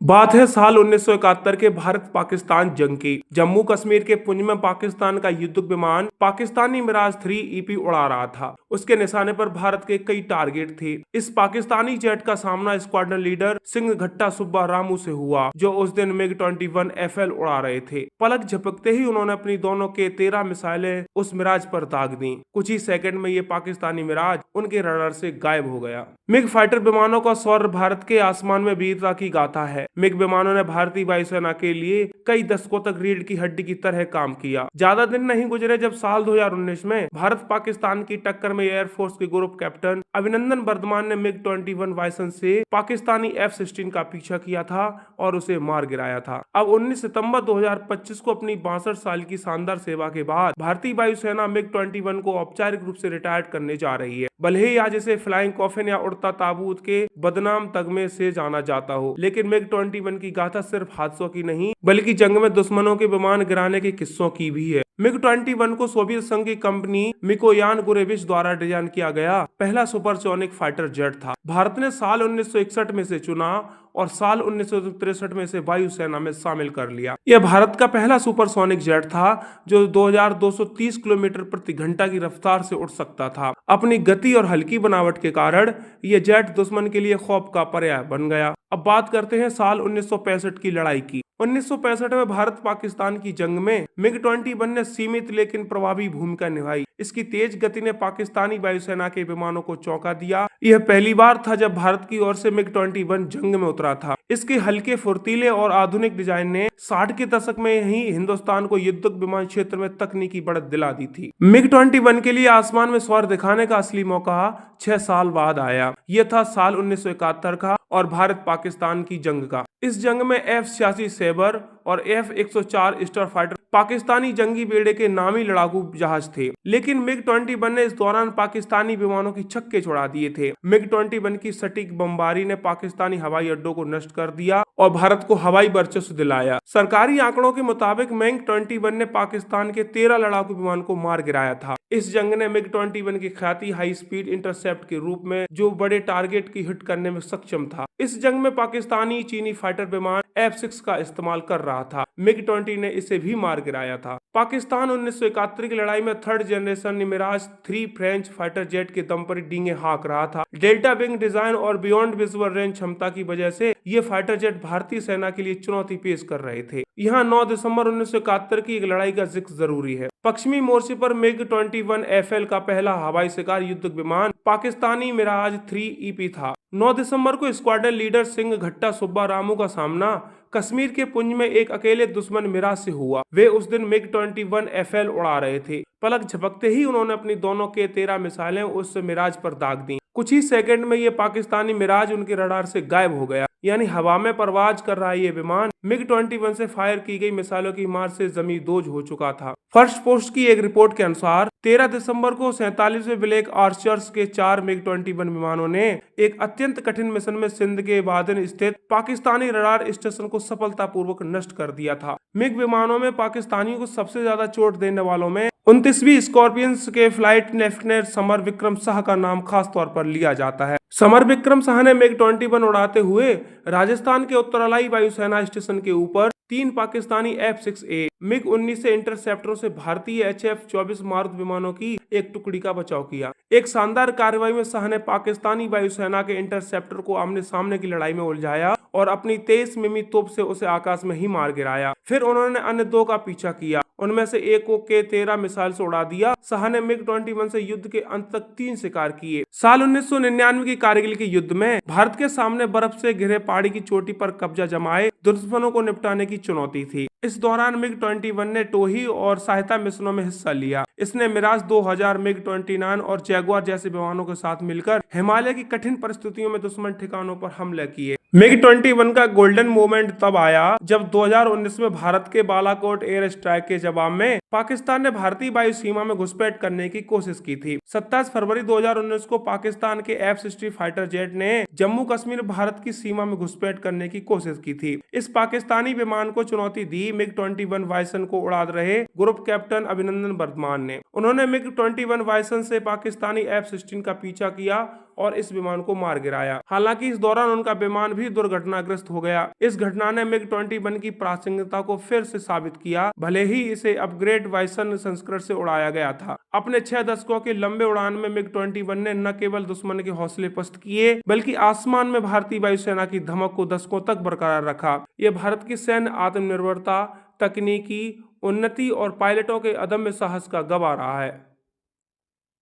बात है साल 1971 के भारत पाकिस्तान जंग की। जम्मू कश्मीर के पुंछ में पाकिस्तान का युद्धक विमान पाकिस्तानी मिराज 3 ईपी उड़ा रहा था। उसके निशाने पर भारत के कई टारगेट थे। इस पाकिस्तानी जेट का सामना स्क्वाड्रन लीडर सिंह घट्टा सुब्बा रामू से हुआ, जो उस दिन MiG-21 FL उड़ा रहे थे। पलक झपकते ही उन्होंने अपनी दोनों के 13 मिसाइलें उस मिराज पर दाग दी। कुछ ही सेकंड में ये पाकिस्तानी मिराज उनके रडार से गायब हो गया। मिग फाइटर विमानों का शौर्य भारत के आसमान में वीरता की गाथा है। मिग विमानों ने भारतीय वायुसेना के लिए कई दशकों तक रीढ़ की हड्डी की तरह काम किया। ज्यादा दिन नहीं गुजरे जब साल 2019 में भारत पाकिस्तान की टक्कर में एयरफोर्स के ग्रुप कैप्टन अभिनंदन वर्धमान ने MiG-21 वायसन से पाकिस्तानी F-16 का पीछा किया था और उसे मार गिराया था। अब 19 सितंबर 2025 को अपनी 62 साल की शानदार सेवा के बाद भारतीय वायुसेना MiG-21 को औपचारिक रूप से रिटायर्ड करने जा रही है। भले ही आज इसे फ्लाइंग कॉफिन या उड़ता ताबूत के बदनाम तगमे से जाना जाता हो, लेकिन MiG-21 की गाथा सिर्फ हादसों की नहीं बल्कि जंग में दुश्मनों के विमान गिराने के किस्सों की भी है। MiG-21 को सोवियत संघ की कंपनी मिकोयान गुरेविच द्वारा डिजाइन किया गया पहला सुपरसोनिक फाइटर जेट था। भारत ने साल 1961 में से चुना और साल 1963 में से वायुसेना में शामिल कर लिया। यह भारत का पहला सुपरसोनिक जेट था जो 2230 किलोमीटर प्रति घंटा की रफ्तार से उड़ सकता था। अपनी गति और हल्की बनावट के कारण यह जेट दुश्मन के लिए खौफ का पर्याय बन गया। अब बात करते हैं साल 1965 की लड़ाई की। 1965 में भारत पाकिस्तान की जंग में MiG-21 ने सीमित लेकिन प्रभावी भूमिका निभाई। इसकी तेज गति ने पाकिस्तानी वायुसेना के विमानों को चौंका दिया। यह पहली बार था जब भारत की ओर से MiG-21 जंग में उतरा था। इसके हल्के, फुर्तीले और आधुनिक डिजाइन ने 60 के दशक में ही हिंदुस्तान को युद्धक विमान क्षेत्र में तकनीकी बढ़त दिला दी थी। MiG-21 के लिए आसमान में स्वर दिखाने का असली मौका 6 साल बाद आया। यह था साल 1971 का और भारत पाकिस्तान की जंग का। इस जंग में F-86 सैबर और F-104 स्टार फाइटर पाकिस्तानी जंगी बेड़े के नामी लड़ाकू जहाज थे, लेकिन MiG-21 ने इस दौरान पाकिस्तानी विमानों की छक्के छुड़ा दिए थे। MiG-21 की सटीक बमबारी ने पाकिस्तानी हवाई अड्डों को नष्ट कर दिया और भारत को हवाई वर्चस्व दिलाया। सरकारी आंकड़ों के मुताबिक MiG-21 ने पाकिस्तान के 13 लड़ाकू विमान को मार गिराया था। इस जंग ने MiG-21 की ख्याति हाई स्पीड इंटरसेप्ट के रूप में जो बड़े टारगेट की हिट करने में सक्षम था। इस जंग में पाकिस्तानी चीनी फाइटर विमान F-6 का इस्तेमाल कर रहा था। MiG-20 ने इसे भी मार गिराया था। पाकिस्तान 1971 की लड़ाई में third generation Mirage 3 French fighter jet के दम पर डींगे हाँक रहा था। डेल्टा विंग डिजाइन और बियॉन्ड विजुअल रेंज क्षमता की वजह से ये फाइटर जेट भारतीय सेना के लिए चुनौती पेश कर रहे थे। यहाँ 9 दिसंबर 1971 की एक लड़ाई का जिक्र जरूरी है। पश्चिमी मोर्चे पर MiG-21 FL का पहला हवाई शिकार युद्धक विमान पाकिस्तानी मिराज 3 ईपी था। 9 दिसंबर को स्क्वाड्रन लीडर सिंह घट्टा सुब्बा रामू का सामना कश्मीर के पुंछ में एक अकेले दुश्मन मिराज से हुआ। वे उस दिन MiG-21 FL उड़ा रहे थे। पलक झपकते ही उन्होंने अपनी दोनों के 13 मिसाइलें उस मिराज पर दाग दी। कुछ ही सेकंड में ये पाकिस्तानी मिराज उनके रडार से गायब हो गया। यानी हवा में परवाज कर रहा ये विमान MiG-21 से फायर की गई मिसाइलों की मार से जमींदोज हो चुका था। फर्स्ट पोस्ट की एक रिपोर्ट के अनुसार 13 दिसंबर को 47वें ब्लैक आर्चर्स के 4 MiG-21 विमानों ने एक अत्यंत कठिन मिशन में सिंध के बादन स्थित पाकिस्तानी रडार स्टेशन को सफलतापूर्वक नष्ट कर दिया था। मिग विमानों में पाकिस्तानियों को सबसे ज्यादा चोट देने वालों में 29वीं स्कॉर्पियंस के flight lieutenant summer Vikram Shah का नाम खास तौर पर लिया जाता है। समर विक्रम शाह ने MiG-21 उड़ाते हुए राजस्थान के उत्तरलाई वायुसेना स्टेशन के ऊपर 3 पाकिस्तानी F-6A MiG-19 से इंटरसेप्टरों से भारतीय HF-24 मारुत विमानों की एक टुकड़ी का बचाव किया। एक शानदार कार्रवाई में शाह ने पाकिस्तानी वायुसेना के इंटरसेप्टर को आमने सामने की लड़ाई में उलझाया और अपनी 23 मिमी तोप से उसे आकाश में ही मार गिराया। फिर उन्होंने अन्य 2 का पीछा किया। उनमें से एक को के 13 मिसाइल से उड़ा दिया। शाह ने MiG-21 से युद्ध के अंत तक 3 शिकार किए। साल 1999 की कारगिल के युद्ध में भारत के सामने बर्फ से घिरे पहाड़ी की चोटी पर कब्जा जमाए दुश्मनों को निपटाने की चुनौती थी। इस दौरान MiG-21 ने टोही और सहायता मिशनों में हिस्सा लिया। इसने मिराज 2000, MiG-29 और जैगुआर जैसे विमानों के साथ मिलकर हिमालय की कठिन परिस्थितियों में दुश्मन ठिकानों पर हमले किए। MiG-21 का गोल्डन मोमेंट तब आया जब 2019 में भारत के बालाकोट एयर स्ट्राइक के जवाब में पाकिस्तान ने भारतीय वायु सीमा में घुसपैठ करने की कोशिश की थी। 27 फरवरी 2019 को पाकिस्तान के F-60 फाइटर जेट ने जम्मू कश्मीर भारत की सीमा में घुसपैठ करने की कोशिश की थी। इस पाकिस्तानी विमान को चुनौती दी MiG-21 वायसन को उड़ा रहे ग्रुप कैप्टन अभिनंदन वर्धमान ने। उन्होंने MiG-21 वायसन से पाकिस्तानी F-16 का पीछा किया और इस विमान को मार गिराया। हालांकि इस दौरान उनका विमान भी दुर्घटनाग्रस्त हो गया। इस घटना ने MiG-21 की प्रासंगिकता को फिर से साबित किया, भले ही इसे अपग्रेड वायसन संस्करण से उड़ाया गया था। अपने 6 दशकों के लंबे उड़ान में MiG-21 ने न केवल दुश्मन के हौसले पस्त किए, बल्कि आसमान में भारतीय वायुसेना की धमक को दशकों तक बरकरार रखा। यह भारत की सैन्य आत्मनिर्भरता, तकनीकी उन्नति और पायलटों के अदम्य साहस का गवाह रहा है।